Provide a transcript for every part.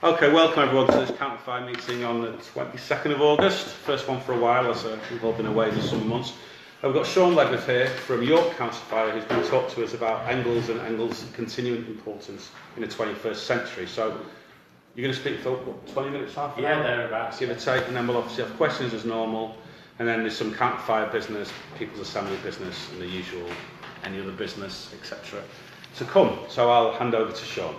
Okay, welcome everyone to this Counterfire meeting on the 22nd of August. First one for a while, as we've all been away this summer months. We've got Sean Ledwith here from York Counterfire, who's going to talk to us about Engels and Engels' continuing importance in the 21st century. So, you're going to speak for what, 20 minutes, half an hour? Yeah, thereabouts. Give or take, and then we'll obviously have questions as normal, and then there's some Counterfire business, People's Assembly business, and the usual, any other business, etc. to come. So I'll hand over to Sean.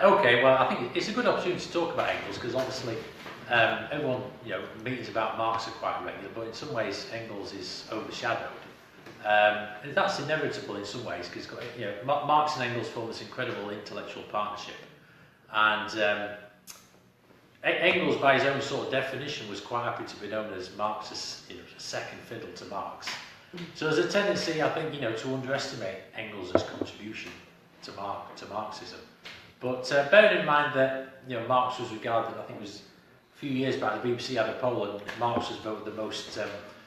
Okay, well, I think it's a good opportunity to talk about Engels because obviously everyone, meetings about Marx are quite regular, but in some ways Engels is overshadowed. And that's inevitable in some ways because Marx and Engels form this incredible intellectual partnership, and Engels, by his own sort of definition, was quite happy to be known as Marx's second fiddle to Marx. So there's a tendency, I think, to underestimate Engels' contribution to Marxism. But bearing in mind that Marx was regarded, I think it was a few years back, the BBC had a poll and Marx was voted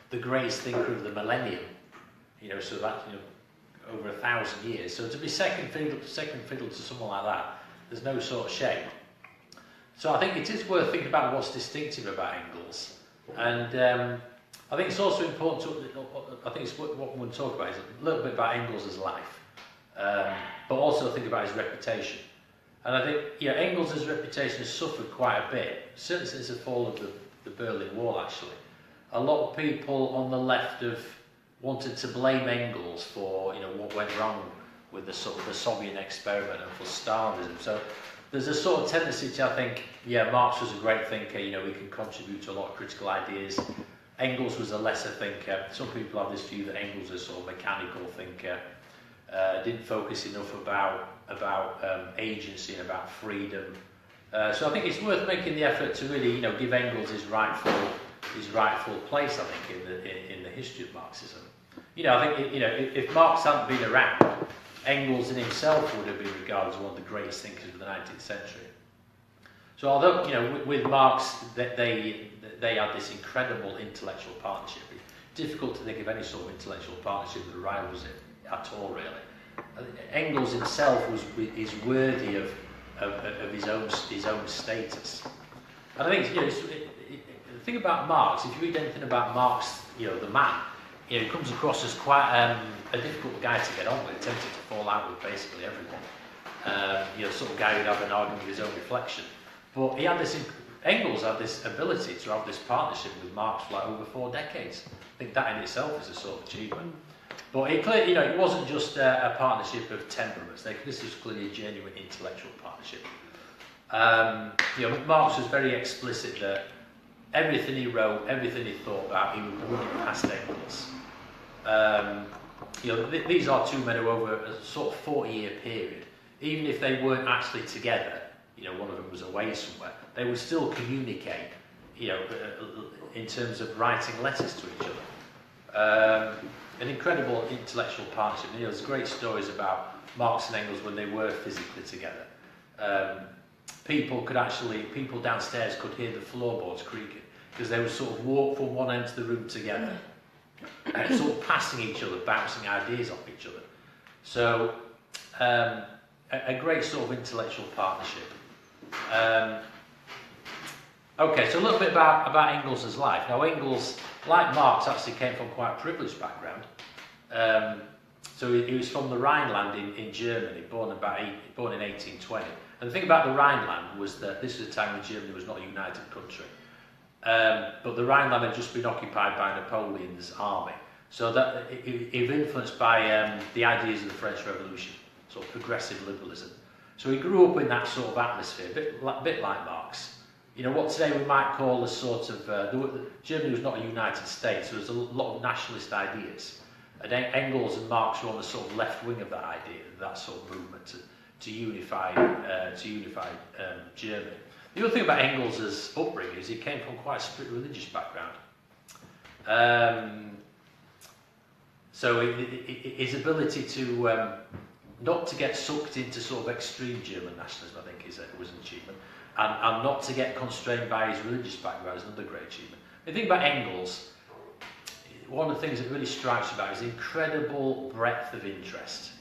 the greatest thinker of the millennium. So that over 1,000 years. So to be second fiddle to someone like that, there's no sort of shame. So I think it is worth thinking about what's distinctive about Engels, and I think it's also important to. I think it's what we want to talk about is a little bit about Engels' life, but also think about his reputation. And I think Engels' reputation has suffered quite a bit, certainly since the fall of the Berlin Wall. Actually, a lot of people on the left have wanted to blame Engels for what went wrong with the Soviet experiment and for Stalinism. So there's a sort of tendency to, I think, Marx was a great thinker. He can contribute to a lot of critical ideas. Engels was a lesser thinker. Some people have this view that Engels was a sort of mechanical thinker. Didn't focus enough about agency and about freedom. So I think it's worth making the effort to really, give Engels his rightful place. I think in the history of Marxism. I think if Marx hadn't been around, Engels in himself would have been regarded as one of the greatest thinkers of the 19th century. So although with Marx they had this incredible intellectual partnership, it's difficult to think of any sort of intellectual partnership that rivals it at all, really. Engels himself is worthy of his own status. And I think the thing about Marx, if you read anything about Marx, the man, he comes across as quite a difficult guy to get on with, tempted to fall out with basically everyone. Sort of guy who'd have an argument with his own reflection. But Engels had this ability to have this partnership with Marx for over 4 decades. I think that in itself is a sort of achievement. But it wasn't just a partnership of temperaments. This was clearly a genuine intellectual partnership. Marx was very explicit that everything he wrote, everything he thought about, he would run it past Engels. These are two men who, over a sort of 40-year period, even if they weren't actually together, one of them was away somewhere, they would still communicate, in terms of writing letters to each other. An incredible intellectual partnership. There's great stories about Marx and Engels when they were physically together. People downstairs could hear the floorboards creaking because they would sort of walk from one end of the room together, and sort of passing each other, bouncing ideas off each other. So a great sort of intellectual partnership. Okay, so a little bit about Engels' life. Now Engels, like Marx, actually came from quite a privileged background. So he was from the Rhineland in Germany, born in 1820. And the thing about the Rhineland was that this was a time when Germany was not a united country. But the Rhineland had just been occupied by Napoleon's army. So that he was influenced by the ideas of the French Revolution, sort of progressive liberalism. So he grew up in that sort of atmosphere, a bit like Marx. What today we might call a sort of... Germany was not a united state, so there was a lot of nationalist ideas. And Engels and Marx were on the sort of left wing of that idea, that sort of movement to unify Germany. The other thing about Engels' upbringing is he came from quite a strict religious background. So his ability to not to get sucked into sort of extreme German nationalism, I think, was an achievement, and not to get constrained by his religious background is another great achievement. The thing about Engels, one of the things that really strikes you about is incredible breadth of interest.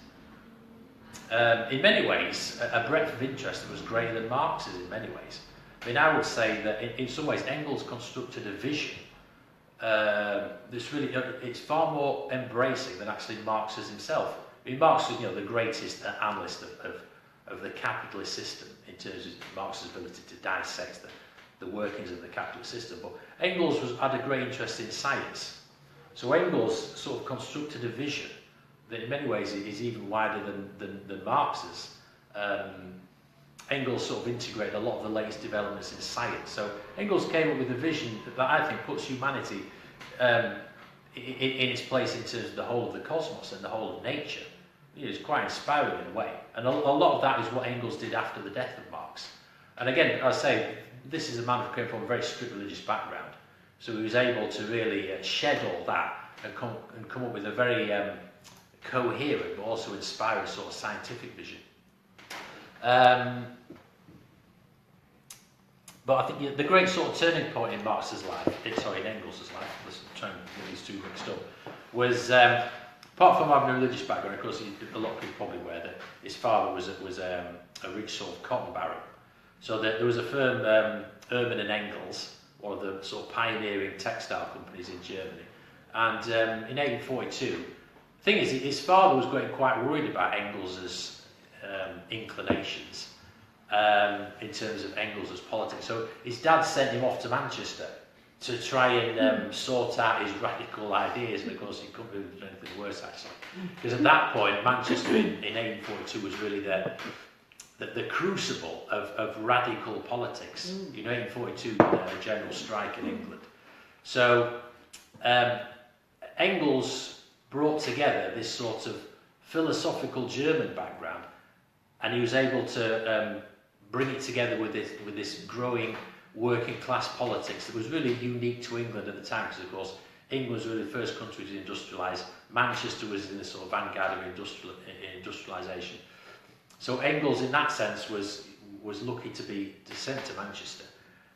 in many ways, a breadth of interest that was greater than Marx's in many ways. I mean, I would say that in some ways Engels constructed a vision that's really, it's far more embracing than actually Marx as himself. I mean, Marx was, the greatest analyst of the capitalist system in terms of Marx's ability to dissect the workings of the capitalist system. But Engels had a great interest in science. So Engels sort of constructed a vision that in many ways is even wider than Marx's. Engels sort of integrated a lot of the latest developments in science. So Engels came up with a vision that I think puts humanity in its place in terms of the whole of the cosmos and the whole of nature. It's quite inspiring in a way. And a lot of that is what Engels did after the death of Marx. And again, I say, this is a man who came from a very strict religious background. So he was able to really shed all that and come up with a very coherent but also inspiring sort of scientific vision. But I think the great sort of turning point in Marx's life, in Engels' life, let's try and get these two mixed up, was apart from having a religious background, of course, a lot of people probably aware that his father was a rich sort of cotton baron. So there was a firm, Ehrman and Engels, one of the sort of pioneering textile companies in Germany. And in 1842, the thing is, his father was getting quite worried about Engels' inclinations in terms of Engels' politics. So his dad sent him off to Manchester to try and sort out his radical ideas, and of course he couldn't really do anything worse actually. Because at that point, Manchester in 1842 was really the crucible of radical politics. 1842 a general strike in England. So Engels brought together this sort of philosophical German background, and he was able to bring it together with this growing working class politics that was really unique to England at the time, because of course England was really the first country to industrialise. Manchester was in the sort of vanguard of industrialisation. So Engels in that sense was lucky to be sent to Manchester.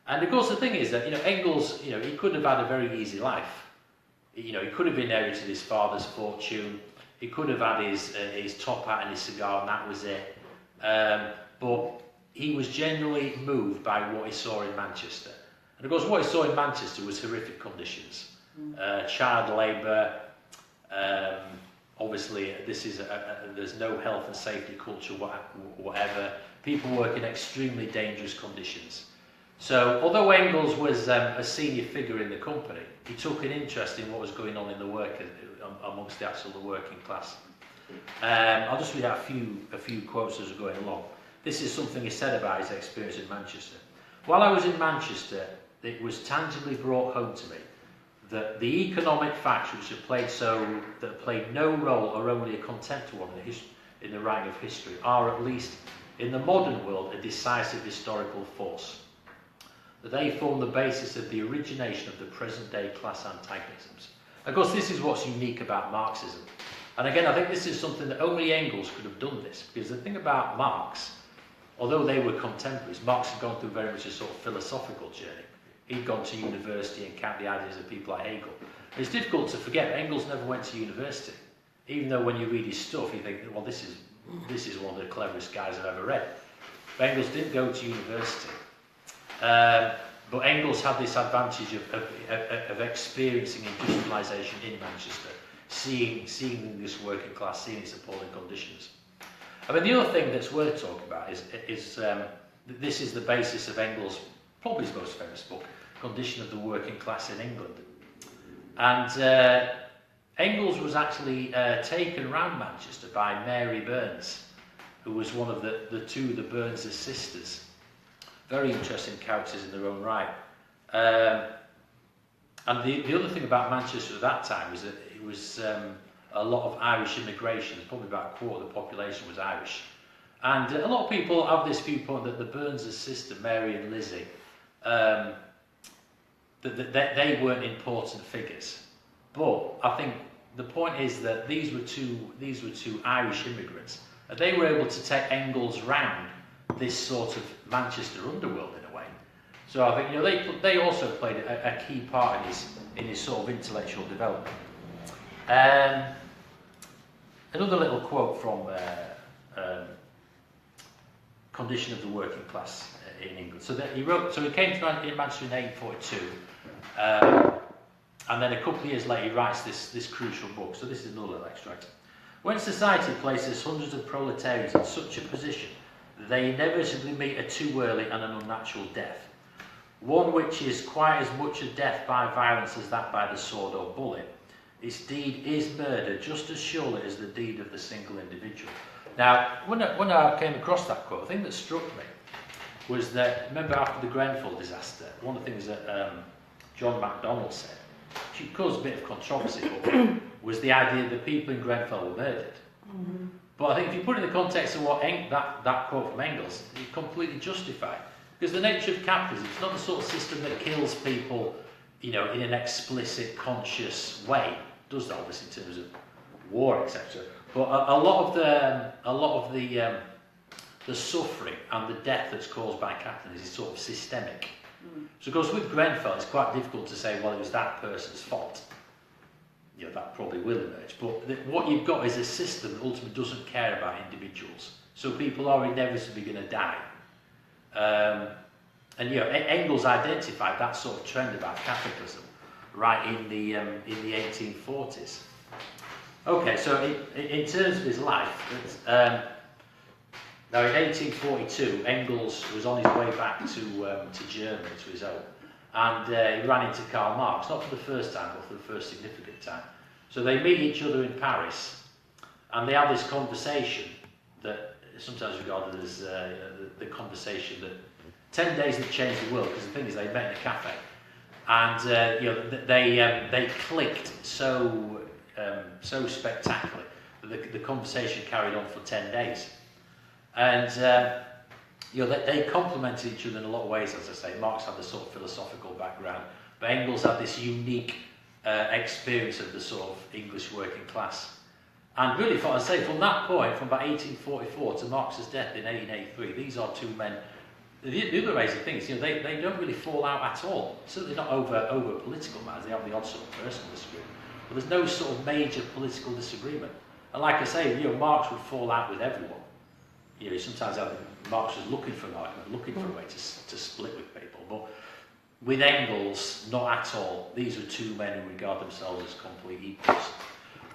And of course the thing is that Engels, he could have had a very easy life. He could have inherited his father's fortune. He could have had his top hat and his cigar, and that was it. But he was genuinely moved by what he saw in Manchester. And of course what he saw in Manchester was horrific conditions. Child labour, obviously there's no health and safety culture whatever. People work in extremely dangerous conditions. So although Engels was a senior figure in the company, he took an interest in what was going on in the work amongst the working class. I'll just read out a few quotes as we're going along. This is something he said about his experience in Manchester. While I was in Manchester, it was tangibly brought home to me that the economic facts which have played no role or only a contemptible one in the writing of history are, at least in the modern world, a decisive historical force. That they form the basis of the origination of the present-day class antagonisms. Of course, this is what's unique about Marxism. And again, I think this is something that only Engels could have done this, because the thing about Marx, although they were contemporaries, Marx had gone through very much a sort of philosophical journey. He'd gone to university and camped the ideas of people like Hegel. And it's difficult to forget that Engels never went to university, even though when you read his stuff, you think, well, this is one of the cleverest guys I've ever read. But Engels didn't go to university. But Engels had this advantage of experiencing industrialisation in Manchester, seeing this working class, seeing its appalling conditions. I mean, the other thing that's worth talking about is this is the basis of Engels' probably his most famous book, Condition of the Working Class in England. And Engels was actually taken round Manchester by Mary Burns, who was one of the Burns' sisters. Very interesting characters in their own right. And the other thing about Manchester at that time was that it was a lot of Irish immigration. Probably about a quarter of the population was Irish. And a lot of people have this viewpoint that the Burns' sister, Mary and Lizzie, that they weren't important figures. But I think the point is that these were two Irish immigrants, and they were able to take Engels round this sort of Manchester underworld in a way. So I think they also played a key part in his sort of intellectual development. Another little quote from condition of the working class in England. So that he wrote. So he came to Manchester in 1842, and then a couple of years later he writes this crucial book. So this is another little extract. When society places hundreds of proletarians in such a position, they inevitably meet a too early and an unnatural death, one which is quite as much a death by violence as that by the sword or bullet. Its deed is murder just as surely as the deed of the single individual. Now, when I came across that quote, the thing that struck me was that, remember after the Grenfell disaster, one of the things that John MacDonald said, which caused a bit of controversy, but was the idea that people in Grenfell were murdered. Mm-hmm. But I think if you put it in the context of what that quote from Engels, it's completely justified. Because the nature of capitalism, it's not the sort of system that kills people, you know, in an explicit, conscious way. It does that obviously in terms of war, etc. But a lot of the suffering and the death that's caused by capitalism is sort of systemic. Mm. So, of course, with Grenfell, it's quite difficult to say, well, it was that person's fault. You know, that probably will emerge. But what you've got is a system that ultimately doesn't care about individuals. So people are inevitably going to die. And you know, Engels identified that sort of trend about capitalism right in the 1840s. Okay, so in terms of his life, now in 1842, Engels was on his way back to Germany, to his home, and he ran into Karl Marx, not for the first time, but for the first significant time. So they meet each other in Paris, and they have this conversation that is sometimes regarded as the conversation that 10 days that changed the world, because the thing is they met in a cafe, and you know, they clicked so spectacularly that the conversation carried on for 10 days. And you know, they complemented each other in a lot of ways, as I say. Marx had the sort of philosophical background, but Engels had this unique experience of the sort of English working class. And really, I say, from that point, from about 1844 to Marx's death in 1883, these are two men. The other amazing thing is, you know, they don't really fall out at all. Certainly not over political matters. They have the odd sort of personal disagreement, but there's no sort of major political disagreement. And like I say, you know, Marx would fall out with everyone. You know, sometimes Marx was looking for an argument, looking for a way to split with people. But with Engels, not at all. These are two men who regard themselves as complete equals.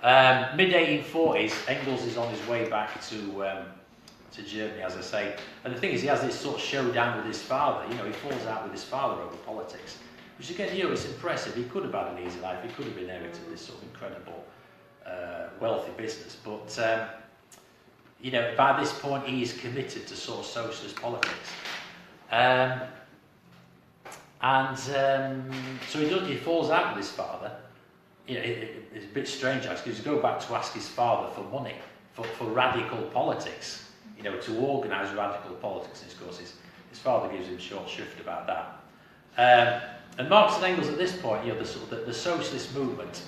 Mid-1840s, Engels is on his way back to Germany, as I say. And the thing is, he has this sort of showdown with his father. You know, he falls out with his father over politics. Which again, you know, it's impressive. He could have had an easy life. He could have inherited this sort of incredible, wealthy business. But you know, by this point, he is committed to sort of socialist politics. So he falls out with his father. You know, it's a bit strange actually, because you go back to ask his father for money, for radical politics, you know, to organise radical politics. And of course, his father gives him short shrift about that. And Marx and Engels at this point, you know, the socialist movement.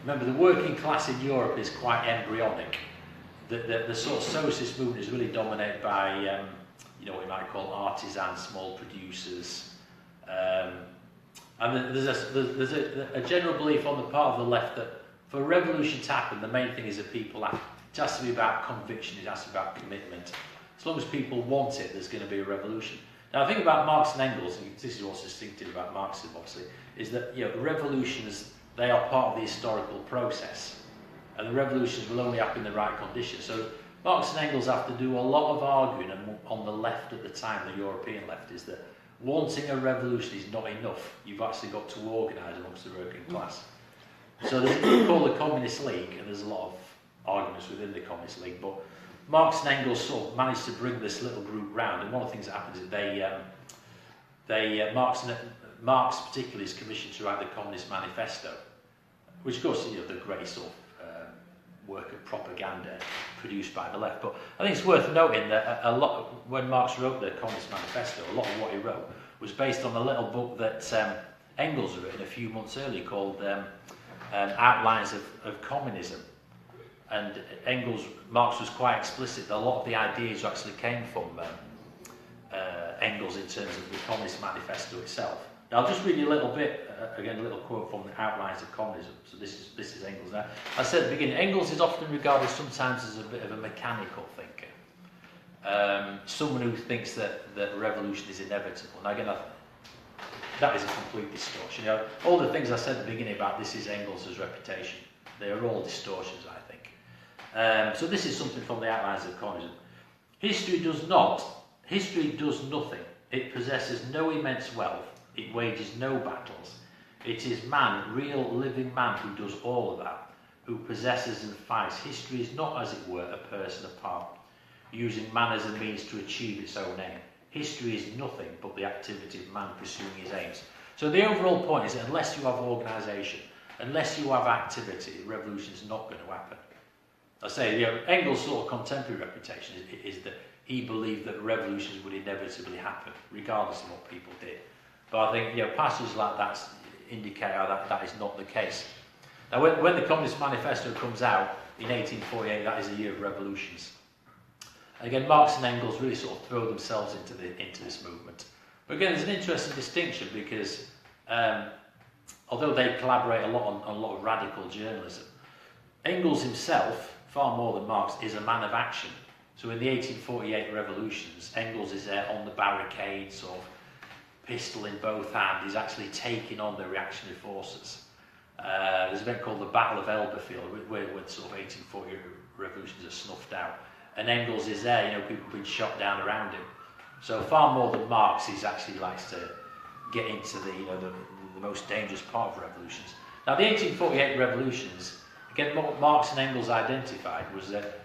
Remember, the working class in Europe is quite embryonic. The sort of socialist movement is really dominated by, you know, what you might call artisans, small producers. And there's a general belief on the part of the left that for a revolution to happen, the main thing is that people have, it has to be about conviction, it has to be about commitment. As long as people want it, there's going to be a revolution. Now, the thing about Marx and Engels, and this is what's distinctive about Marxism, obviously, is that, you know, revolutions, they are part of the historical process, and the revolutions will only happen in the right conditions. So Marx and Engels have to do a lot of arguing on the left at the time, the European left, is that wanting a revolution is not enough. You've actually got to organise amongst the working class. So there's a group called the Communist League, and there's a lot of arguments within the Communist League, but Marx and Engels sort of managed to bring this little group round, and one of the things that happens is Marx particularly is commissioned to write the Communist Manifesto, which of course, you know, the great sort of work of propaganda produced by the left. But I think it's worth noting that when Marx wrote the Communist Manifesto, a lot of what he wrote was based on a little book that Engels had written a few months earlier called Outlines of Communism. And Marx was quite explicit that a lot of the ideas actually came from Engels in terms of the Communist Manifesto itself. Now, I'll just read you a little bit, again, a little quote from the Outlines of Communism. So this is Engels now. I said at the beginning, Engels is often regarded sometimes as a bit of a mechanical thinker. someone who thinks that revolution is inevitable. And again, that is a complete distortion. You know, all the things I said at the beginning about this is Engels' reputation, they are all distortions, I think. So this is something from the Outlines of Communism. History does nothing. It possesses no immense wealth. It wages no battles. It is man, real living man, who does all of that, who possesses and fights. History is not, as it were, a person apart, using man as a means to achieve its own aim. History is nothing but the activity of man pursuing his aims. So the overall point is that unless you have organisation, unless you have activity, revolution is not going to happen. I say, you know, Engels' sort of contemporary reputation is that he believed that revolutions would inevitably happen, regardless of what people did. But I think, you know, passages like that indicate how that is not the case. Now, when the Communist Manifesto comes out in 1848, that is a year of revolutions. Again, Marx and Engels really sort of throw themselves into this movement. But again, there's an interesting distinction because although they collaborate a lot on a lot of radical journalism, Engels himself, far more than Marx, is a man of action. So in the 1848 revolutions, Engels is there on the barricades, sort of pistol in both hands. He's actually taking on the reactionary forces. There's an event called the Battle of Elberfeld, where sort of 1848 revolutions are snuffed out. And Engels is there, you know, people have been shot down around him. So far more than Marx, he actually likes to get into the, you know, the most dangerous part of revolutions. Now, the 1848 revolutions, again, what Marx and Engels identified was that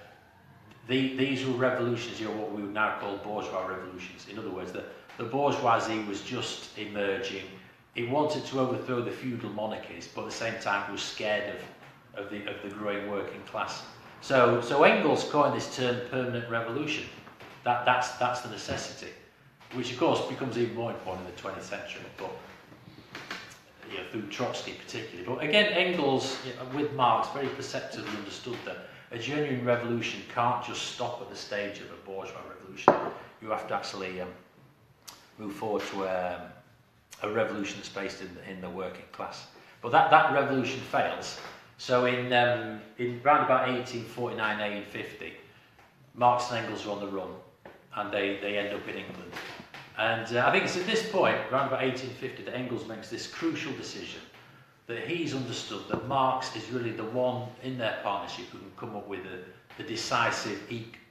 these were revolutions, you know, what we would now call bourgeois revolutions. In other words, the bourgeoisie was just emerging. It wanted to overthrow the feudal monarchies, but at the same time was scared of the growing working class. So Engels coined this term permanent revolution. That's the necessity, which of course becomes even more important in the 20th century, but you know, through Trotsky particularly. But again, Engels, you know, with Marx, very perceptively understood that a genuine revolution can't just stop at the stage of a bourgeois revolution. You have to actually move forward to a revolution that's based in the working class. But that revolution fails. So in round about 1849, 1850, Marx and Engels are on the run, and they end up in England. And I think it's at this point, around about 1850, that Engels makes this crucial decision that he's understood that Marx is really the one in their partnership who can come up with the decisive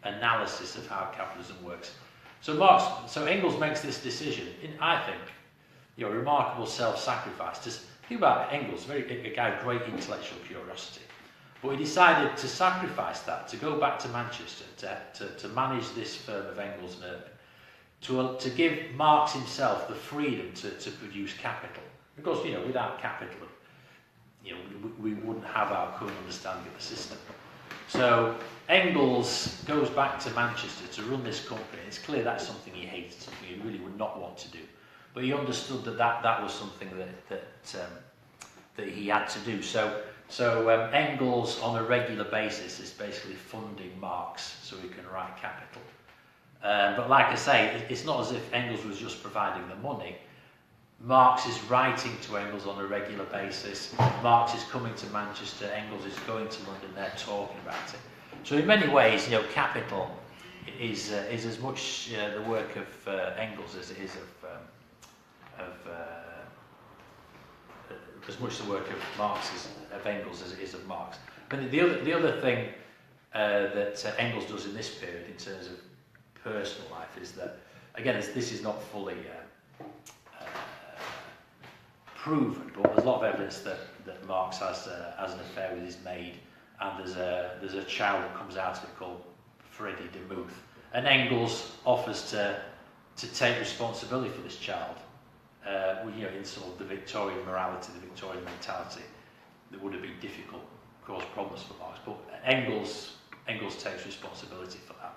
analysis of how capitalism works. So Engels makes this decision in, I think, you know, remarkable self-sacrifice. Think about Engels, a guy of great intellectual curiosity. But he decided to sacrifice that, to go back to Manchester, to manage this firm of Engels and Irving, to give Marx himself the freedom to produce capital. Because, you know, without capital, you know, we wouldn't have our current understanding of the system. So Engels goes back to Manchester to run this company. It's clear that's something he hated, something he really would not want to do. But he understood that was something that he had to do. So Engels, on a regular basis, is basically funding Marx so he can write Capital. But like I say, it's not as if Engels was just providing the money. Marx is writing to Engels on a regular basis. Marx is coming to Manchester. Engels is going to London. They're talking about it. So in many ways, you know, Capital is as much the work of Engels as it is as much the work of Engels as it is of Marx. But the other thing that Engels does in this period in terms of personal life is that, again, this is not fully proven, but there's a lot of evidence that Marx has an affair with his maid, and there's a child that comes out of it called Freddie de Muth, and Engels offers to take responsibility for this child. You know, in sort of the Victorian morality, the Victorian mentality, that would have been difficult, cause problems for Marx. But Engels takes responsibility for that.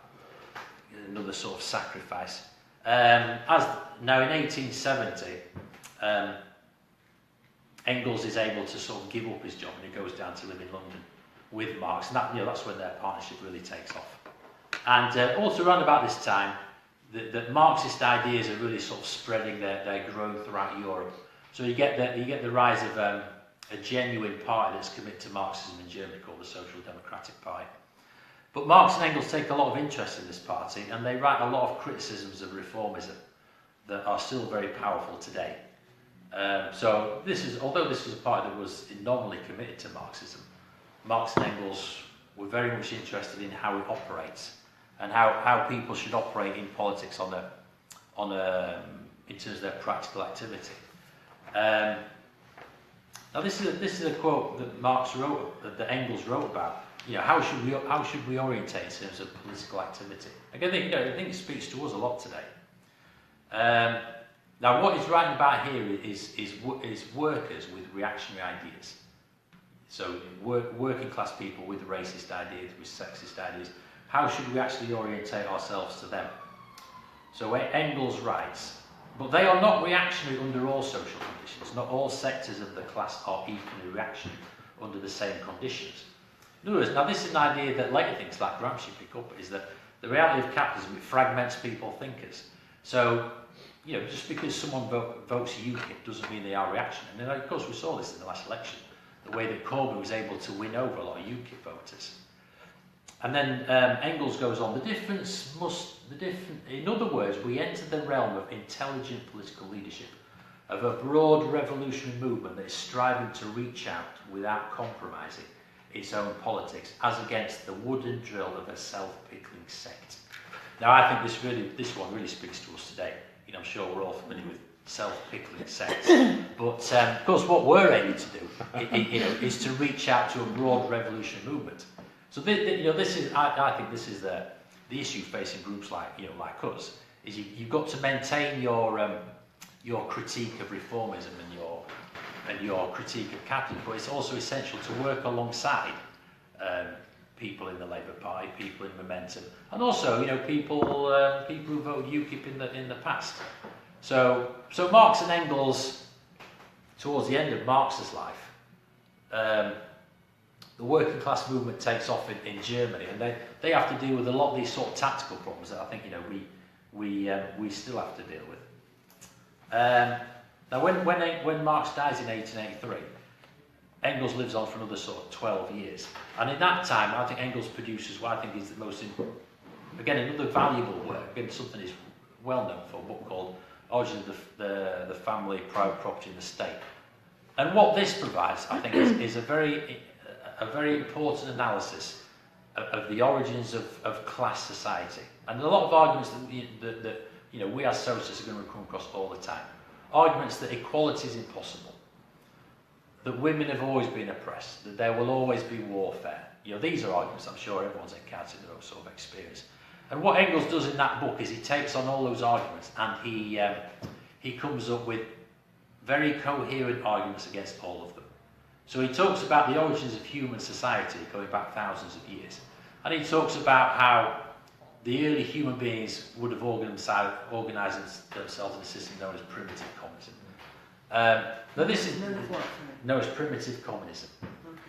Another sort of sacrifice. Now in 1870, Engels is able to sort of give up his job and he goes down to live in London with Marx, and that's when their partnership really takes off. And also around about this time, that Marxist ideas are really sort of spreading their growth throughout Europe. So you get the rise of a genuine party that's committed to Marxism in Germany called the Social Democratic Party. But Marx and Engels take a lot of interest in this party, and they write a lot of criticisms of reformism that are still very powerful today. So although this was a party that was nominally committed to Marxism, Marx and Engels were very much interested in how it operates and how people should operate in politics in terms of their practical activity. Now this is a quote that that Engels wrote about. How should we orientate in terms of political activity? Again, I think it speaks to us a lot today. Now, what he's writing about here is workers with reactionary ideas. So, working class people with racist ideas, with sexist ideas. How should we actually orientate ourselves to them? So, Engels writes, but they are not reactionary under all social conditions. Not all sectors of the class are equally reactionary under the same conditions. In other words, now this is an idea that later things like Gramsci pick up, is that the reality of capitalism, it fragments people thinkers. So, just because someone votes UKIP doesn't mean they are reactionary. And then, of course, we saw this in the last election, the way that Corbyn was able to win over a lot of UKIP voters. And then Engels goes on, in other words, we enter the realm of intelligent political leadership, of a broad revolutionary movement that is striving to reach out without compromising its own politics, as against the wooden drill of a self-pickling sect. Now, I think this one really speaks to us today. I'm sure we're all familiar with self-pickling sects, but of course, what we're aiming to do, is to reach out to a broad revolutionary movement. So, I think this is the issue facing groups like us, is you've got to maintain your critique of reformism and your critique of capitalism, but it's also essential to work alongside people in the Labour Party, people in Momentum, and also people who voted UKIP in the past. So Marx and Engels, towards the end of Marx's life, the working class movement takes off in Germany, and they have to deal with a lot of these sort of tactical problems that I think we still have to deal with. Now, when Marx dies in 1883, Engels lives on for another sort of 12 years. And in that time, I think Engels produces what I think is the most, again, another valuable work, again, something he's well known for, a book called Origins of the Family, Private Property and the State. And what this provides, I think, is a very important analysis of the origins of class society. And a lot of arguments that we as socialists are going to come across all the time. Arguments that equality is impossible, that women have always been oppressed, that there will always be warfare. These are arguments I'm sure everyone's encountered in their own sort of experience. And what Engels does in that book is he takes on all those arguments and he comes up with very coherent arguments against all of them. So he talks about the origins of human society going back thousands of years. And he talks about how the early human beings would have organised themselves in a system known as primitive communism. Now this is known as primitive communism,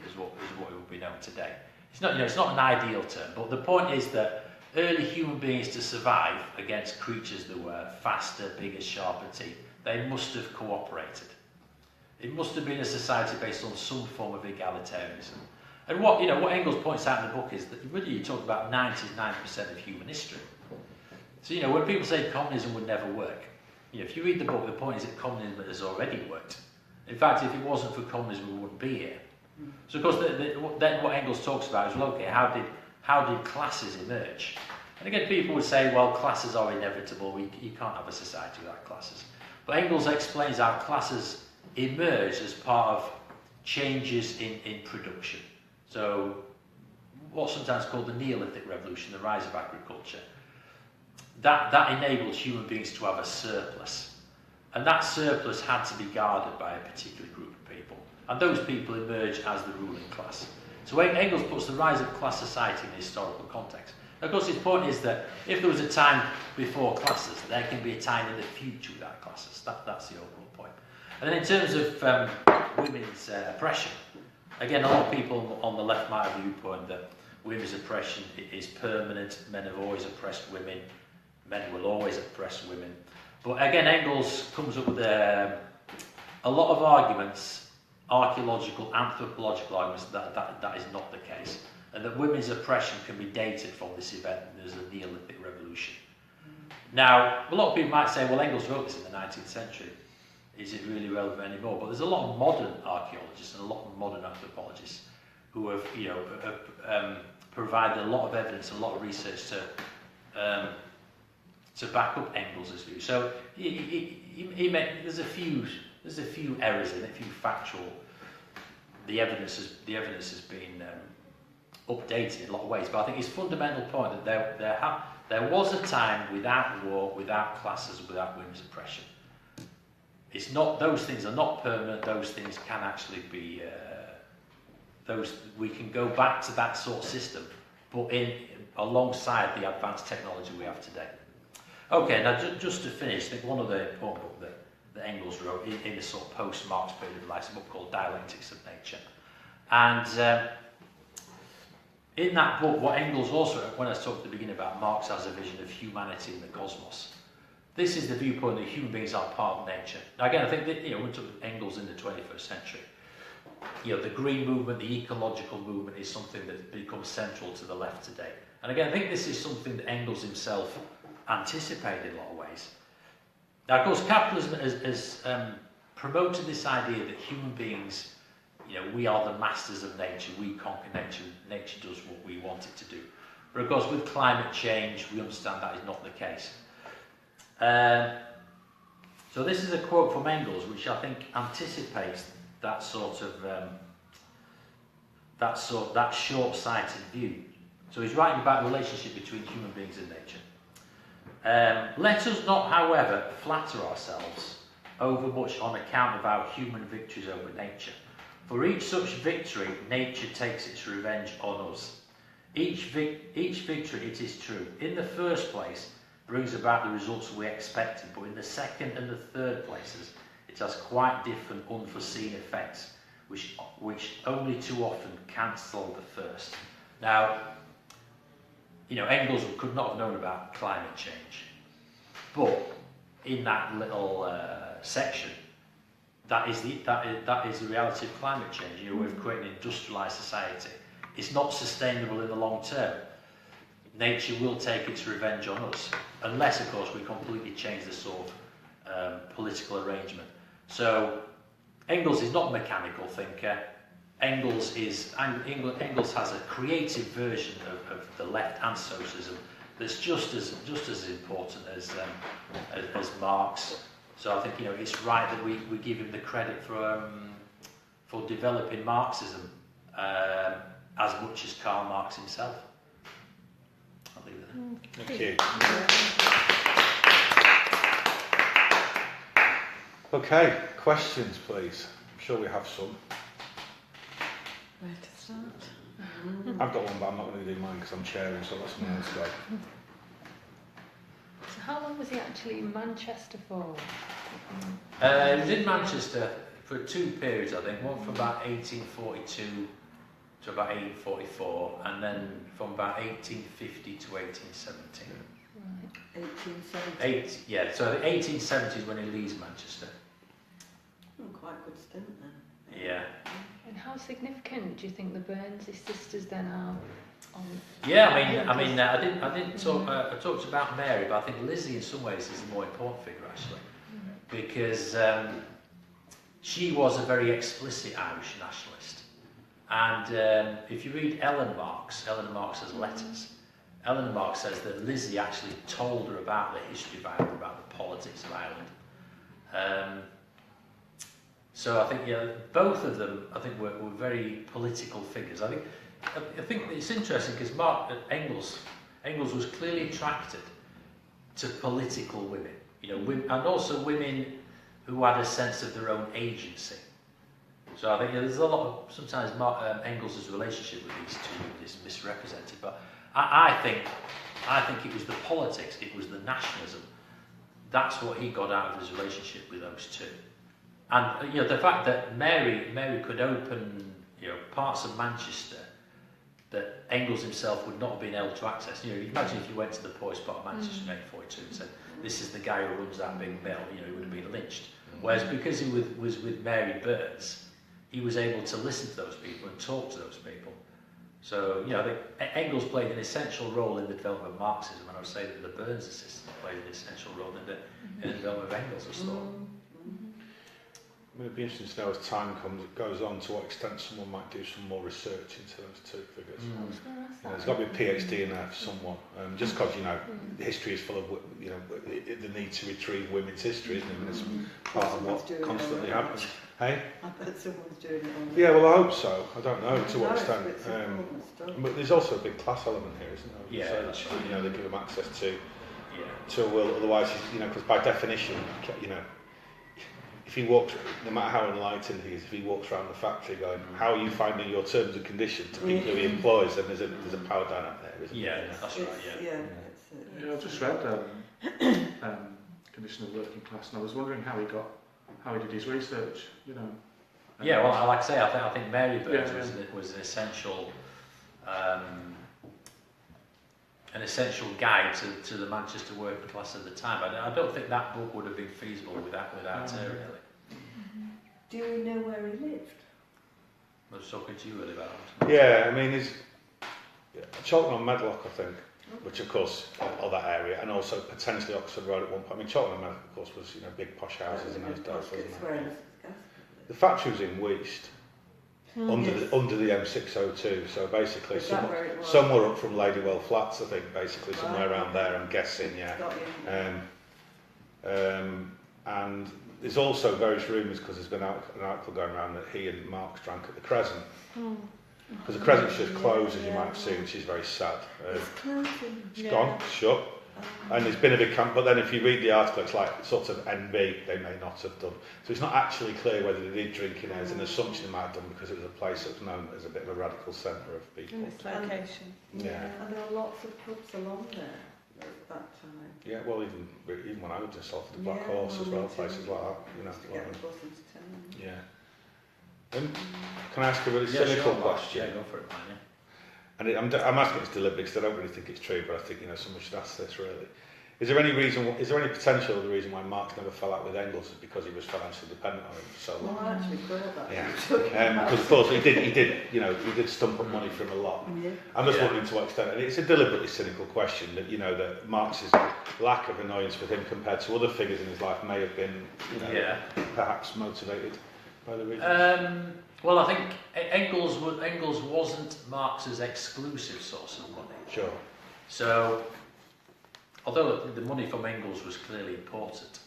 is what it would be known today. It's not, it's not an ideal term, but the point is that early human beings, to survive against creatures that were faster, bigger, sharper teeth, they must have cooperated. It must have been a society based on some form of egalitarianism. And what Engels points out in the book is that really you talk about 99% of human history. So when people say communism would never work, if you read the book, the point is that communism has already worked. In fact, if it wasn't for communism, we wouldn't be here. So of course, then what Engels talks about is, well, okay, how did classes emerge? And again, people would say, well, classes are inevitable. You can't have a society without classes. But Engels explains how classes emerge as part of changes in production. So what's sometimes called the Neolithic Revolution, the rise of agriculture, that enabled human beings to have a surplus. And that surplus had to be guarded by a particular group of people. And those people emerge as the ruling class. So Engels puts the rise of class society in a historical context. Of course, his point is that if there was a time before classes, there can be a time in the future without classes. That's the overall point. And then in terms of women's oppression, again, a lot of people on the left might have a viewpoint that women's oppression is permanent. Men have always oppressed women. Men will always oppress women. But again, Engels comes up with a lot of arguments, archaeological, anthropological arguments, that is not the case. and that women's oppression can be dated from this event as a Neolithic revolution. Now, a lot of people might say, well, Engels wrote this in the 19th century. Is it really relevant anymore? But there's a lot of modern archaeologists and a lot of modern anthropologists who have, provided a lot of evidence, a lot of research to back up Engels' view. So there's a few errors in it, a few factual. The evidence has been updated in a lot of ways, but I think his fundamental point that there was a time without war, without classes, without women's oppression. It's not; those things are not permanent. Those things can actually be. We can go back to that sort of system, but alongside the advanced technology we have today. Okay, now just to finish, I think one of the important book that Engels wrote in the sort of post-Marx period of life is a book called Dialectics of Nature, and in that book, what Engels also, when I talked at the beginning about Marx as a vision of humanity in the cosmos, this is the viewpoint that human beings are part of nature. Now again, I think that, we took Engels in the 21st century. The green movement, the ecological movement is something that becomes central to the left today. And again, I think this is something that Engels himself anticipated in a lot of ways. Now, of course, capitalism has promoted this idea that human beings, we are the masters of nature, we conquer nature, nature does what we want it to do. But of course, with climate change, we understand that is not the case. So this is a quote from Engels, which I think anticipates that sort of that short-sighted view. So he's writing about the relationship between human beings and nature. Let us not, however, flatter ourselves overmuch on account of our human victories over nature. For each such victory, nature takes its revenge on us. Each victory, it is true, in the first place, brings about the results we expected, but in the second and the third places, it has quite different unforeseen effects, which only too often cancel the first. Now, Engels could not have known about climate change, but in that little section, that is the reality of climate change. We're creating an industrialised society. It's not sustainable in the long term. Nature will take its revenge on us, unless, of course, we completely change the sort of political arrangement. So, Engels is not a mechanical thinker. Engels has a creative version of the left and socialism that's just as important as Marx. So I think it's right that we give him the credit for developing Marxism as much as Karl Marx himself. I'll leave it there. Thank you. Okay, questions, please. I'm sure we have some. Where to start? I've got one, but I'm not going to do mine because I'm chairing, so let someone else go. So how long was he actually in Manchester for? He was in Manchester for two periods, I think. One from about 1842 to about 1844, and then from about 1850 to 1870. Right. 1870. So the 1870s when he leaves Manchester. Quite a good stint then. Yeah. And how significant do you think the Burns sisters then are? Yeah, I didn't talk. I talked about Mary, but I think Lizzie in some ways is the more important figure actually, because she was a very explicit Irish nationalist, and if you read Eleanor Marx's letters, Eleanor Marx says that Lizzie actually told her about the history of Ireland, about the politics of Ireland. So I think both of them were very political figures. I think it's interesting because Engels was clearly attracted to political women, and also women who had a sense of their own agency. So I think there's a lot of sometimes Engels' relationship with these two is misrepresented, but I think it was the politics, it was the nationalism. That's what he got out of his relationship with those two. And the fact that Mary could open parts of Manchester that Engels himself would not have been able to access. Imagine if you went to the poorest part of Manchester in 1842 and said, "This is the guy who runs that big mill," he would have been lynched. Whereas because he was with Mary Burns, he was able to listen to those people and talk to those people. So, I think Engels played an essential role in the development of Marxism, and I would say that the Burns assistant played an essential role in the development of Engels' thought. I mean, it'd be interesting to know as time goes on to what extent someone might do some more research into those two figures. There's got to be a PhD in there for someone, just because history is full of the need to retrieve women's history, isn't it? And it's part of what constantly happens. Hey? I bet someone's doing it already. Yeah, well, I hope so. I don't know to what extent. But there's also a big class element here, isn't there? Yeah, So, that's right. they give them access to a will. Otherwise, because by definition, if he walks, no matter how enlightened he is, if he walks around the factory going, how are you finding your terms and conditions to people who he employs, then there's a power dynamic there, isn't there? Yeah, that's right, Yeah, I've just read Condition of the Working Class, and I was wondering how he did his research, Yeah, well, like I say, I think Mary Burns was an essential guide to the Manchester working class at the time. I don't think that book would have been feasible without her, really. Do we know where he lived? I was talking to you earlier about it. Yeah, I mean, he's Cheltenham Medlock, I think, which of course, or that area, and also potentially Oxford Road at one point. I mean, Cheltenham Medlock, of course, was big posh houses in those days, wasn't it? The factory was in Weast, under the M602. So basically, somewhere up from Ladywell Flats, I think, basically somewhere around there. I'm guessing, and there's also various rumours, because there's been an article going around that he and Marx drank at the Crescent. Because the Crescent's just closed, as you might have seen, which is very sad. It's gone, shut. And there's been a big camp, but then if you read the article, it's like sort of NB, they may not have done. So it's not actually clear whether they did drink in there. There's an assumption they might have done because it was a place that was known as a bit of a radical centre of people. In its location. Yeah. And there were lots of pubs along there at that time. Yeah, well, even when I lived in Salford, the Black Horse as well, places like that. To get the bus into town. Yeah. Can I ask a really cynical question? Yeah, go for it, man. And I'm asking this deliberately because I don't really think it's true, but I think someone should ask this really. Is there any potential of the reason why Marx never fell out with Engels is because he was financially dependent on him for so long? Well, I actually thought that. Yeah. Because of course he did stump up money from a lot. Yeah. I'm just wondering to what extent, and it's a deliberately cynical question that that Marx's lack of annoyance with him compared to other figures in his life may have been perhaps motivated by the reason. Well, I think Engels wasn't Marx's exclusive source of money. Sure. So, although the money from Engels was clearly important,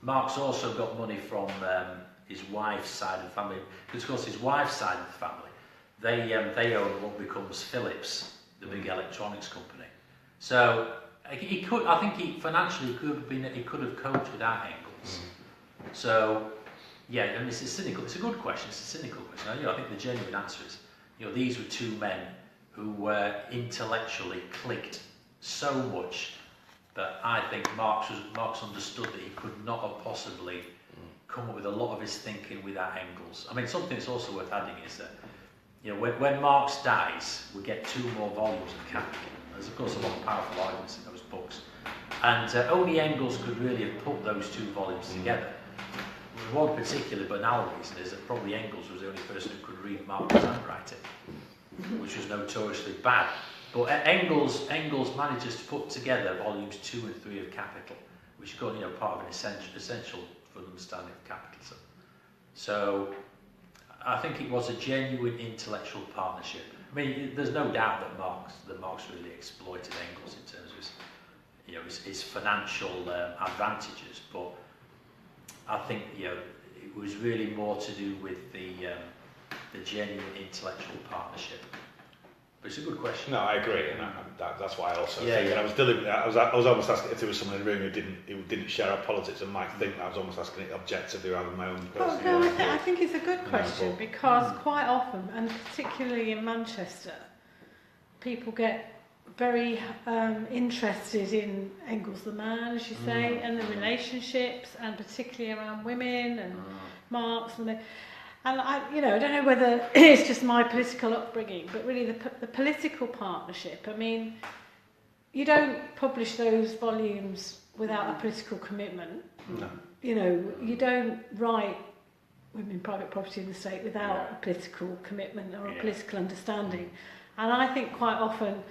Marx also got money from his wife's side of the family. Because, of course, his wife's side of the family, they own what becomes Philips, the big electronics company. So, he could have coped without Engels. So. Yeah, I mean, it's a good question. It's a cynical question. I think the genuine answer is, these were two men who were intellectually clicked so much that I think Marx understood that he could not have possibly come up with a lot of his thinking without Engels. I mean, something that's also worth adding is that, when Marx dies, we get 2 more volumes of Capital. There's of course a lot of powerful arguments in those books, and only Engels could really have put those 2 volumes together. One particular banal reason is that probably Engels was the only person who could read Marx's handwriting, which was notoriously bad. But Engels manages to put together volumes 2 and 3 of Capital, which is part of an essential for understanding of capitalism. So I think it was a genuine intellectual partnership. I mean, there's no doubt that Marx really exploited Engels in terms of his financial advantages, but I think it was really more to do with the genuine intellectual partnership. But it's a good question. No, I agree, and that's why I also think. And I was deliberately, I was almost asking if there was someone in the room who didn't share our politics and might think that I was almost asking it objectively rather than my own personal. I think it's a good question because quite often, and particularly in Manchester, people get very interested in Engels the man, as you say, and the relationships, and particularly around women and Marx and I don't know whether it's just my political upbringing, but really the political partnership. I mean, you don't publish those volumes without a political commitment. No. You don't write women in private property in the state without a political commitment or a political understanding. And I think quite often,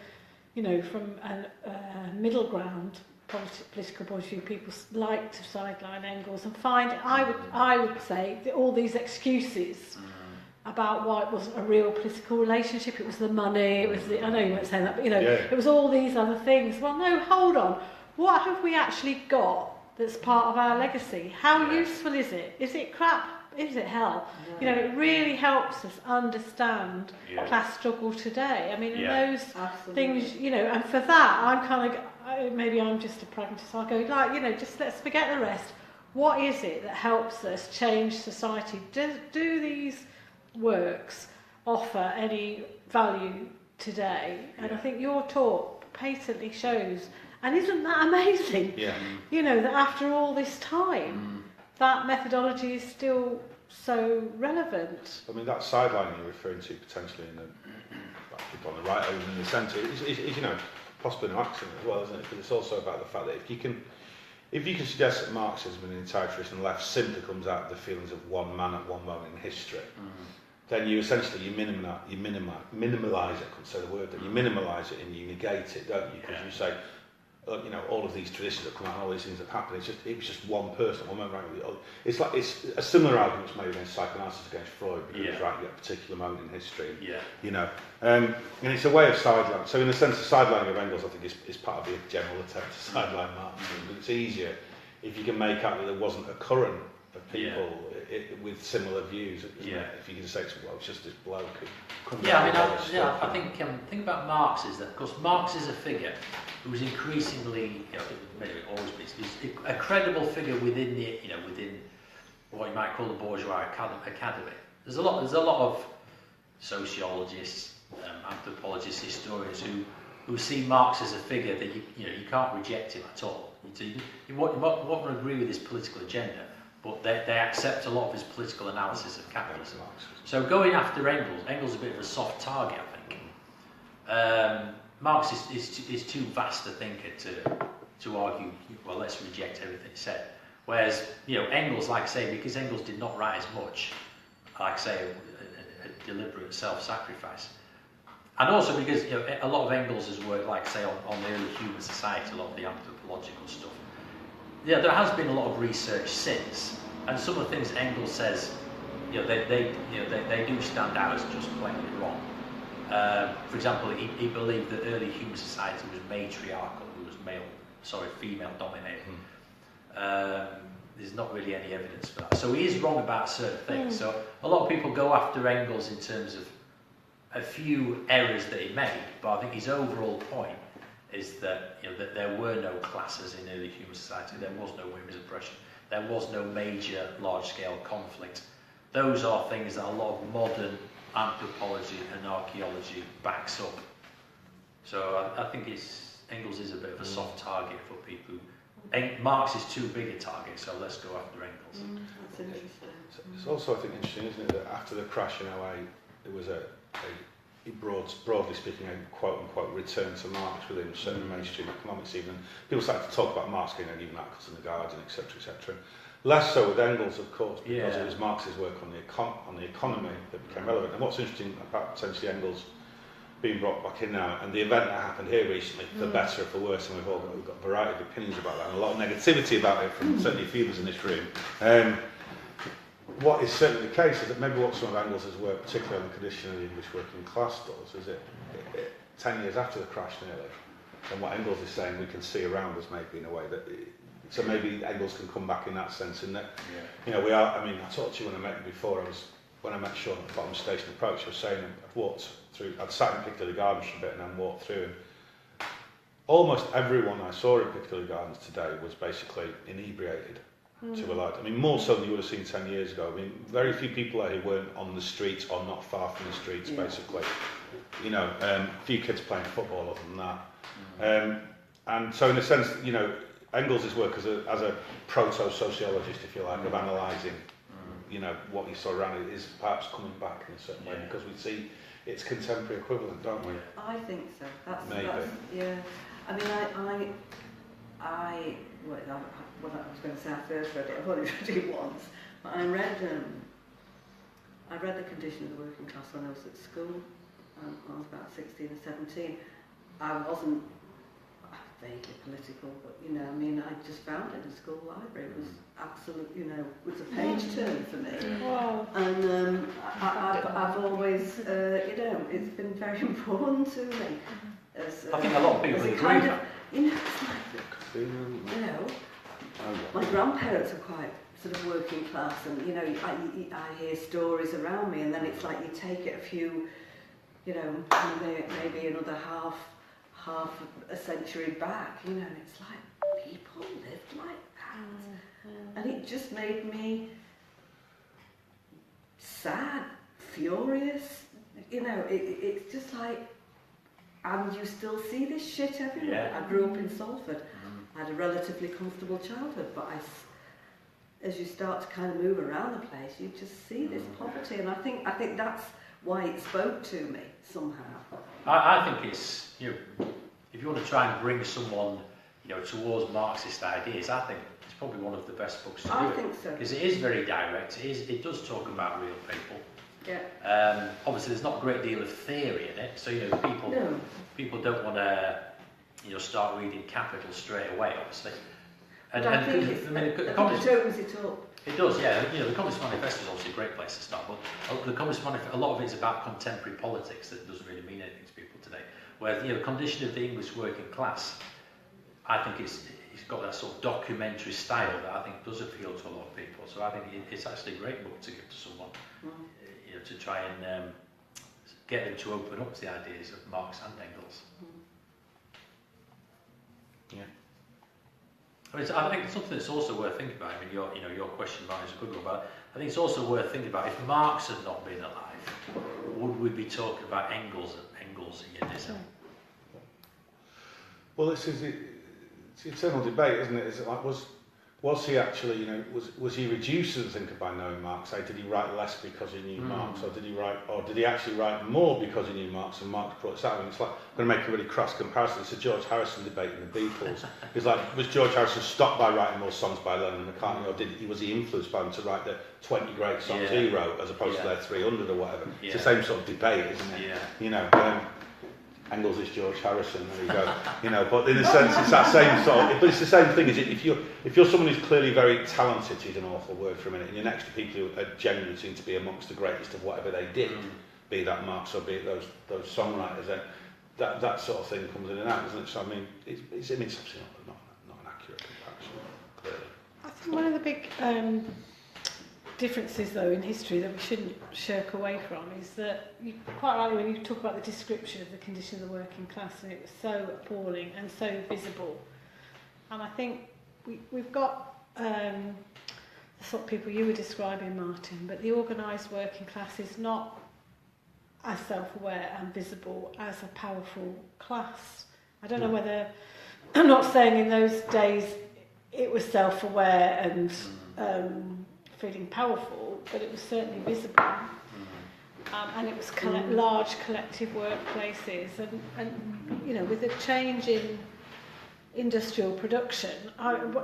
you know, from a middle ground political point of view, people like to sideline Engels and find, I would say, that all these excuses about why it wasn't a real political relationship, it was the money, it was the, I know you weren't saying that, but you know, it was all these other things. Well, no, hold on. What have we actually got that's part of our legacy? How useful is it? Is it crap? Is it hell? You know, it really helps us understand class struggle today. I mean, and those things, you know, and for that, I'm kind of, maybe I'm just a pragmatist. I'll go, like, you know, just let's forget the rest. What is it that helps us change society? Do these works offer any value today? And I think your talk patently shows, and isn't that amazing? You know, that after all this time, that methodology is still so relevant. I mean, that sidelining you're referring to potentially in the people on the right over in the centre is, you know, possibly an accident as well, isn't it? Because it's also about the fact that if you can suggest that Marxism and the entire traditional left simply comes out of the feelings of one man at one moment in history, then you essentially minimalise it. I couldn't say the word. You minimalise it and you negate it, don't you? Because you say, you know, all of these traditions that come out, all these things that happen. It was just one person, one moment. Right? It's like it's a similar argument made against psychoanalysis against Freud, because right at a particular moment in history. You know, and it's a way of sidelining. So in a sense, the sidelining of Engels, I think, is part of the general attempt to sideline Marxism. But it's easier if you can make out that there wasn't a current of people with similar views. If you can say, well, it's just this bloke. I think about Marx is that, of course, Marx is a figure who was increasingly, you know, maybe always been, a credible figure within the, you know, within what you might call the bourgeois academy. There's a lot of sociologists, anthropologists, historians who see Marx as a figure that you can't reject him at all. You won't agree with his political agenda, but they accept a lot of his political analysis of capitalism. So going after Engels is a bit of a soft target, I think. Marx is too vast a thinker to argue, well, let's reject everything he said. Whereas, you know, Engels, like I say, because Engels did not write as much, like I say, a deliberate self-sacrifice. And also because, you know, a lot of Engels' work, like I say, on the early human society, a lot of the anthropological stuff. Yeah, there has been a lot of research since, and some of the things Engels says, you know, they do stand out as just plainly wrong. For example, he believed that early human society was matriarchal, it was female dominated. There's not really any evidence for that. So he is wrong about certain things. So a lot of people go after Engels in terms of a few errors that he made, but I think his overall point is that, you know, that there were no classes in early human society, there was no women's oppression, there was no major large-scale conflict. Those are things that a lot of modern anthropology and archaeology backs up. So I think Engels is a bit of a soft target for people. Marx is too big a target, so let's go after Engels. That's interesting. It's also, I think, interesting, isn't it, that after the crash in 08, there was broadly speaking, a quote-unquote return to Marx within certain mainstream economics even. People started to talk about Marx getting even articles in the Guardian, etc., etc. Less so with Engels, of course, because it was Marx's work on the economy that became relevant. And what's interesting about potentially Engels being brought back in now, and the event that happened here recently, for better or for worse, and we've got a variety of opinions about that, and a lot of negativity about it from certainly a few of us in this room. What is certainly the case is that maybe what some of Engels' work, particularly on the condition of the English working class, does is it 10 years after the crash nearly, and what Engels is saying we can see around us maybe in a way that. So maybe Engels can come back in that sense, in that, you know, we are. I mean, I talked to you when I met you before. When I met Sean at the Bottom Station Approach, I was saying I'd sat in Piccadilly Gardens for a bit and then walked through, and almost everyone I saw in Piccadilly Gardens today was basically inebriated to a large. I mean, more so than you would have seen 10 years ago. I mean, very few people there who weren't on the streets or not far from the streets, basically. You know, a few kids playing football other than that. And so, in a sense, you know, Engels' work as a proto-sociologist, if you like, of analysing, you know, what he saw around it is perhaps coming back in a certain way, because we see its contemporary equivalent, don't we? I think so. Maybe. I mean, what I was going to say, I first read it, I've only read it once, but I read I read The Condition of the Working Class when I was at school. When I was about 16 or 17. I wasn't vaguely political, but you know, I mean, I just found it in the school library. It was absolutely, you know, it was a page turn for me. Wow. And I've always, you know, it's been very important to me. As, I think a lot of people agree. Kind of, you know, it's like, you know, my grandparents are quite sort of working class, and you know, I hear stories around me, and then it's like you take it a few, you know, maybe another half a century back, you know, and it's like people lived like that, and it just made me sad, furious, you know. It's just like, and you still see this shit everywhere. Yeah. I grew up in Salford. I had a relatively comfortable childhood, but as you start to kind of move around the place, you just see this poverty, and I think that's why it spoke to me somehow. I think it's, you know, if you want to try and bring someone, you know, towards Marxist ideas, I think it's probably one of the best books to do I it. think so. Because it is very direct. It does talk about real people. Yeah. Obviously, there's not a great deal of theory in it, so you know, people don't want to, you know, start reading Capital straight away, obviously. And I think it opens it up. It does, yeah. You know, the Communist Manifesto is obviously a great place to start, but the Communist Manifesto, a lot of it is about contemporary politics that doesn't really mean anything to people today. Where, you know, the condition of the English working class, I think it's got that sort of documentary style that I think does appeal to a lot of people. So I think it's actually a great book to give to someone, you know, to try and get them to open up to the ideas of Marx and Engels. Yeah. I mean, I think it's something that's also worth thinking about. I mean, your question, Mark, is a good one, but I think it's also worth thinking about, if Marx had not been alive, would we be talking about Engelsism? Well, it's the eternal debate, isn't it? Is it like, was he actually, you know, was he reduced as a thinker by knowing Marx? Say, did he write less because he knew Marx, or did he actually write more because he knew Marx, and Marx brought us out? I mean, it's like, I'm going to make a really crass comparison. It's a George Harrison debate in the Beatles. It's like, was George Harrison stopped by writing more songs by Lennon and McCartney, or was he influenced by them to write the 20 great songs he wrote, as opposed to their 300 or whatever? It's the same sort of debate, isn't it? Yeah. You know, Engels is George Harrison, there you go. You know, but in a sense, it's that same sort of, but it's the same thing. Is it, if you're someone who's clearly very talented, to use an awful word for a minute, and you're next to people who are genuinely seem to be amongst the greatest of whatever they did, be that Marx or be it those songwriters, then that sort of thing comes in and out, doesn't it? So I mean, it's obviously not an accurate comparison, clearly. I think one of the big differences, though, in history that we shouldn't shirk away from is that, you quite rightly, when you talk about the description of the condition of the working class, and it was so appalling and so visible, and I think we've got the sort of people you were describing, Martin, but the organised working class is not as self-aware and visible as a powerful class. I don't know whether, I'm not saying in those days it was self-aware and feeling powerful, but it was certainly visible, and it was large collective workplaces, and you know, with the change in industrial production,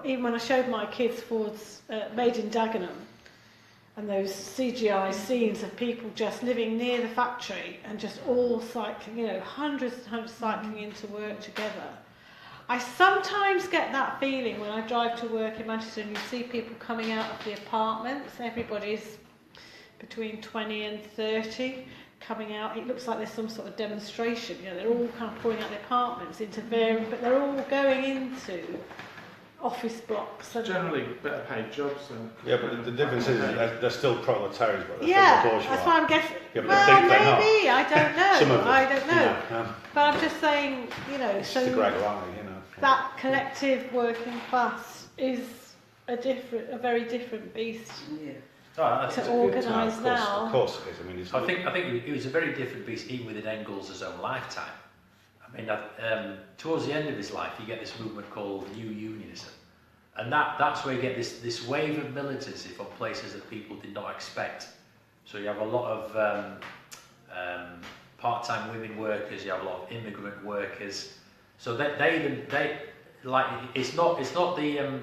even when I showed my kids Ford's Made in Dagenham, and those CGI scenes of people just living near the factory and just all cycling, you know, hundreds and hundreds cycling into work together. I sometimes get that feeling when I drive to work in Manchester and you see people coming out of the apartments. Everybody's between 20 and 30 coming out. It looks like there's some sort of demonstration. You know, they're all kind of pouring out the apartments into varying, but they're all going into office blocks. And generally better paid jobs. Yeah, but the difference is they're still proletarians, but they're yeah, still bourgeois. that's why I'm guessing. Yeah, but well, I think they're maybe, not. I don't know. Some of them, I don't know. You know, but I'm just saying, you know, it's so just a Greg Lie, you know. that collective working class is a very different beast to organise now. Of course it is. I mean, I think it was a very different beast even within Engels' own lifetime. I mean, towards the end of his life, you get this movement called New Unionism, and that's where you get this wave of militancy from places that people did not expect. So you have a lot of part-time women workers, you have a lot of immigrant workers. So they like, it's not the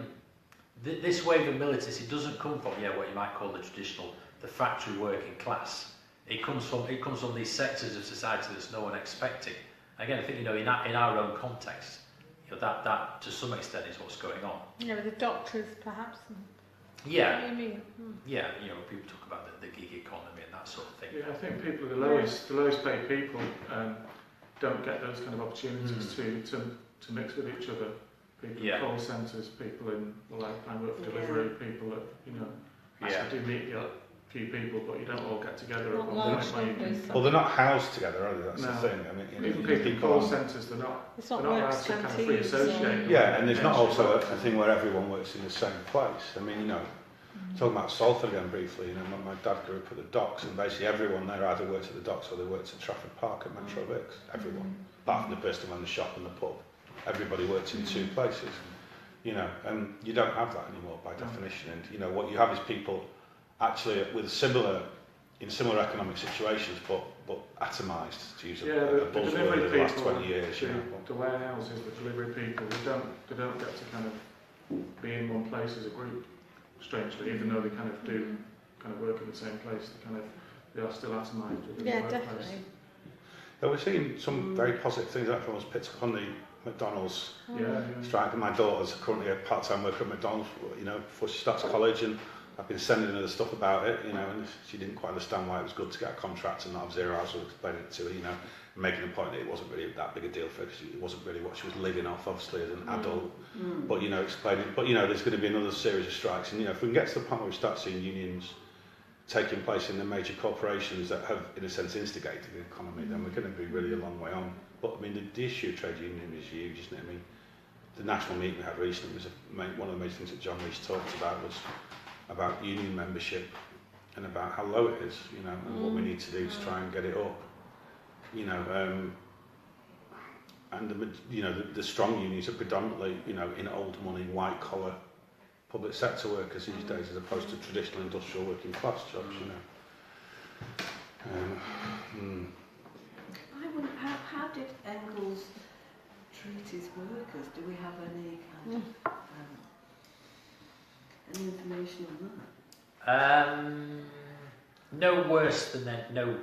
this wave of militancy doesn't come from what you might call the traditional the factory working class. It comes from these sectors of society that's no one expecting. Again, I think, you know, in our own context, you know, that to some extent is what's going on. You know, the doctors perhaps. Yeah. What do you mean? Yeah, you know, people talk about the gig economy and that sort of thing. Yeah, I think people, the lowest paid people, don't get those kind of opportunities to mix with each other. People in call centres, people in, well, I work for delivery, people that, you know, actually do meet a few people, but you don't all get together at one point where you can. Well, they're not housed together, are they? That's the thing. I mean, even people in call centres, they're not allowed to kind of free associate. Yeah, and there's not also a thing where everyone works in the same place. I mean, you know, talking about Salford again briefly, you know, my dad grew up at the docks, and basically everyone there either worked at the docks or they worked at Trafford Park at Metro Vix. Everyone, apart from the person who ran the shop and the pub, everybody worked in two places. You know, and you don't have that anymore by definition. And you know, what you have is people actually with similar economic situations, but atomised, to use a buzzword of the last 20 years. You know, the warehouses, the delivery people, they don't get to kind of be in one place as a group. Strangely, even though they kind of do kind of work in the same place, they are still atomised within the workplace. Definitely. Yeah, we're seeing some very positive things. Everyone was picked up on the McDonald's strike, and my daughter's currently a part-time worker at McDonald's, you know, before she starts college, and I've been sending her the stuff about it, you know, and she didn't quite understand why it was good to get a contract and not have 0 hours. So I explained it to her, you know, making the point that it wasn't really that big a deal for her because it wasn't really what she was living off, obviously, as an adult. But, you know, explaining, but, you know, there's going to be another series of strikes, and, you know, if we can get to the point where we start seeing unions taking place in the major corporations that have, in a sense, instigated the economy, then we're going to be really a long way on. But, I mean, the issue of trade union is huge, isn't it? I mean, the national meeting we had recently was one of the major things that John Rees talked about was about union membership and about how low it is, you know, and what we need to do to try and get it up, you know, and the strong unions are predominantly, you know, in old money, white collar, public sector workers these days, as opposed to traditional industrial working class jobs, you know. I wonder, how did Engels treat his workers? Do we have any kind of any information on that? No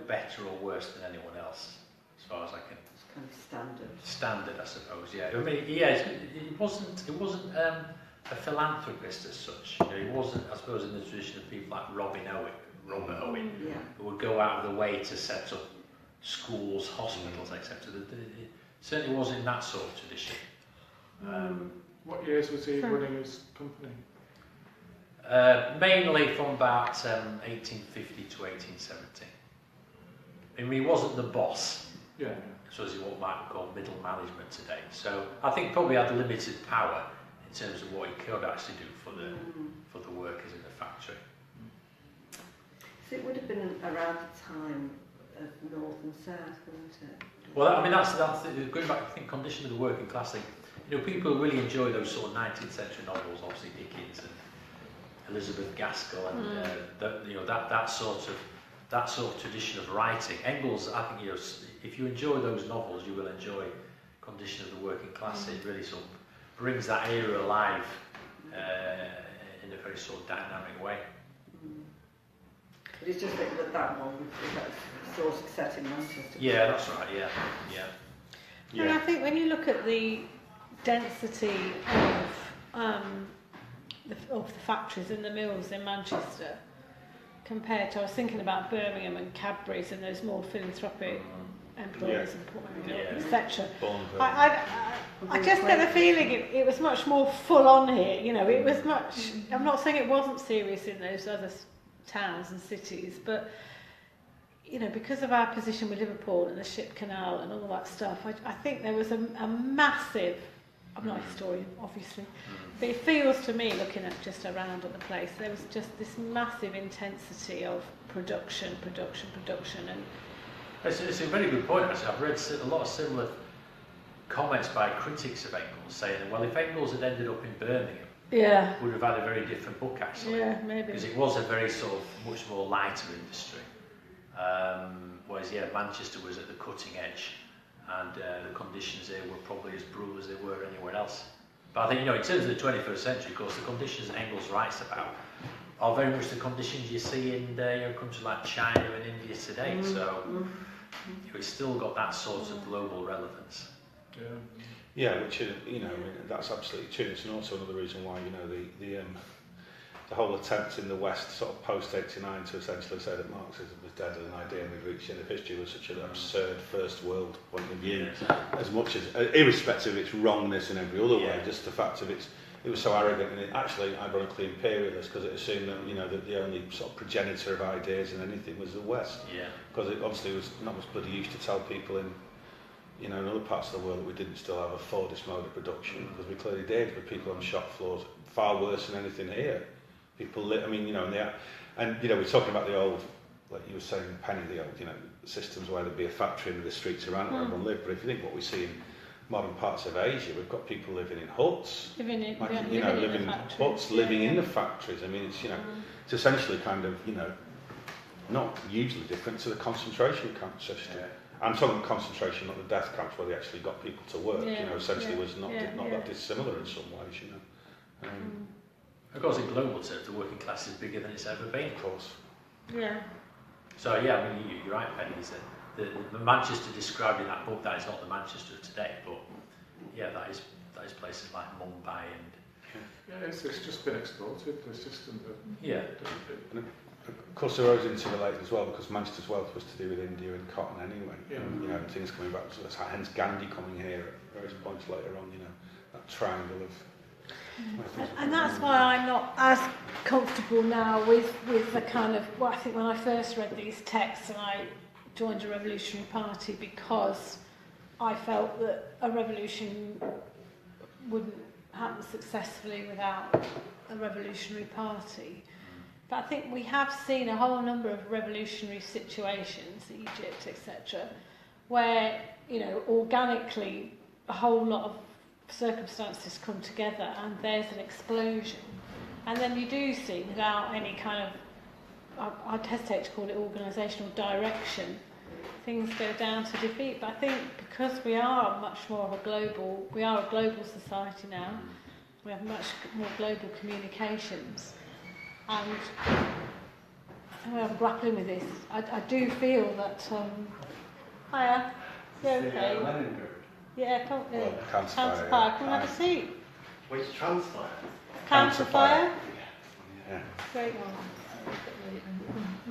better or worse than anyone else, as far as I can. It's kind of standard. Standard, I suppose. Yeah. I mean, yeah. It wasn't a philanthropist as such. You know, he wasn't, I suppose, in the tradition of people like Robert Owen, who would go out of the way to set up schools, hospitals, etc. It certainly wasn't in that sort of tradition. What years was he running his company? Mainly from about 1850 to 1870. I mean, he wasn't the boss. Yeah. So as what might be called middle management today. So I think probably had limited power in terms of what he could actually do for the workers in the factory. So it would have been around the time of North and South, wouldn't it? Well, I mean, that's going back. I think condition of the working class thing. You know, people really enjoy those sort of 19th century novels, obviously Dickens and Elizabeth Gaskell, and that sort of tradition of writing. Engels, I think, you know, if you enjoy those novels, you will enjoy Condition of the Working Class. It really sort of brings that era alive in a very sort of dynamic way. But it's just that one, that sort of set in Manchester. Yeah, that's right. Yeah. And I think when you look at the density of the factories and the mills in Manchester compared to, I was thinking about Birmingham and Cadbury's and those more philanthropic employees and etc. I just get the feeling it was much more full on here. You know, it was much. I'm not saying it wasn't serious in those other towns and cities, but you know, because of our position with Liverpool and the Ship Canal and all that stuff, I think there was a massive. I'm not a historian, obviously, but it feels to me, looking at just around at the place, there was just this massive intensity of production, and it's a very good point. Actually, I've read a lot of similar comments by critics of Engels saying, well, if Engels had ended up in Birmingham, would have had a very different book actually. Yeah, maybe. Because it was a very sort of much more lighter industry, whereas Manchester was at the cutting edge. And the conditions there were probably as brutal as they were anywhere else. But I think, you know, in terms of the 21st century, of course, the conditions Engels writes about are very much the conditions you see in countries like China and India today. So we've still got that sort of global relevance. Yeah, which is, that's absolutely true. It's also another reason why, the whole attempt in the West, sort of post-89, to essentially say that Marxism was dead as an idea and we'd reached the end of history was such an absurd first world point of view, as much as, irrespective of its wrongness in every other way, just the fact of it was so arrogant and it actually, ironically, imperialist, because it assumed that, that the only sort of progenitor of ideas in anything was the West. Because it obviously was not much bloody use to tell people in other parts of the world that we didn't still have a Fordist mode of production, because we clearly did, with people on shop floors, far worse than anything here. People, we're talking about the old, like you were saying, Penny, the old, systems where there'd be a factory in the streets around where everyone lived. But if you think what we see in modern parts of Asia, we've got people living in huts, living in huts, living in the factories. I mean, it's essentially kind of, not hugely different to the concentration camp system. I'm talking concentration, not the death camps where they actually got people to work. Essentially was not that dissimilar in some ways. Of course, in global terms, the working class is bigger than it's ever been. Of course. Yeah. So yeah, I mean, you're right, Penny. The Manchester described in that book, that is not the Manchester of today, but yeah, that is places like Mumbai and. It's just been exported, the system. And of course, there rose into related as well, because Manchester's wealth was to do with India and cotton anyway. And things coming back. So hence Gandhi coming here at various points later on. That triangle of. And that's why I'm not as comfortable now with the kind of, I think when I first read these texts and I joined a revolutionary party, because I felt that a revolution wouldn't happen successfully without a revolutionary party. But I think we have seen a whole number of revolutionary situations, Egypt, etc., where, organically a whole lot of circumstances come together and there's an explosion, and then you do see, without any kind of, I'd hesitate to call it organisational direction, things go down to defeat. But I think because we are much more of a global society now, we have much more global communications, and I'm grappling with this. I do feel that hiya, you okay? Yeah, come in. Counterfire. Come and have a seat. Which transfer? Counterfire. Yeah. Great.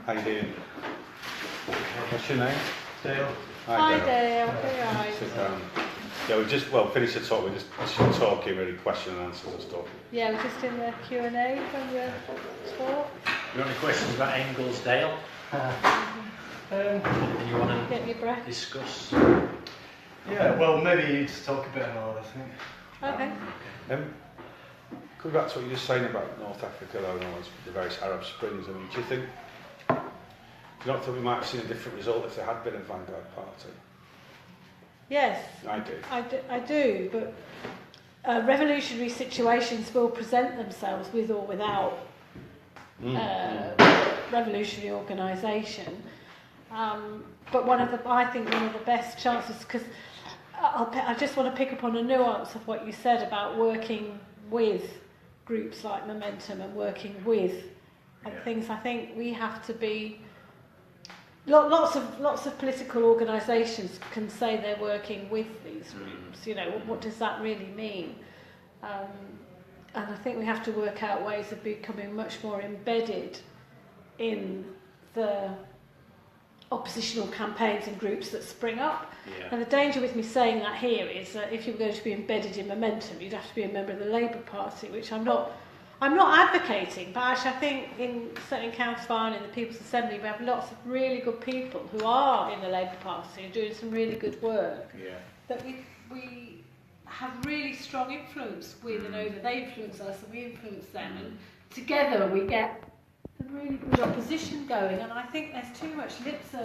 How you doing? What's your name? Dale. Hi, Dale. Hi. Sit down. Yeah, we just finished the talk. We're just talking, really, question and answers and stuff. Yeah, we're just in the Q&A from the talk. You got any questions about Engels, Dale? Anything you want to get your breath? Discuss? Yeah, well, maybe you just talk a bit more, I think. Okay. Going back to what you were saying about North Africa, though, and the various Arab Springs, I mean, do you not think we might have seen a different result if there had been a vanguard party? Yes. I do, but revolutionary situations will present themselves with or without revolutionary organisation. But I think one of the best chances, because I just want to pick up on a nuance of what you said about working with groups like Momentum and working with things. I think we have to be. Lots of political organisations can say they're working with these groups. What does that really mean? And I think we have to work out ways of becoming much more embedded in the oppositional campaigns and groups that spring up. And the danger with me saying that here is that if you were going to be embedded in Momentum, you'd have to be a member of the Labour Party, which I'm not advocating, but actually I think certainly in Counterfire and in the People's Assembly we have lots of really good people who are in the Labour Party and doing some really good work that we have really strong influence with and over. They influence us and we influence them, and together we get a really good opposition going, and I think there's too much lip service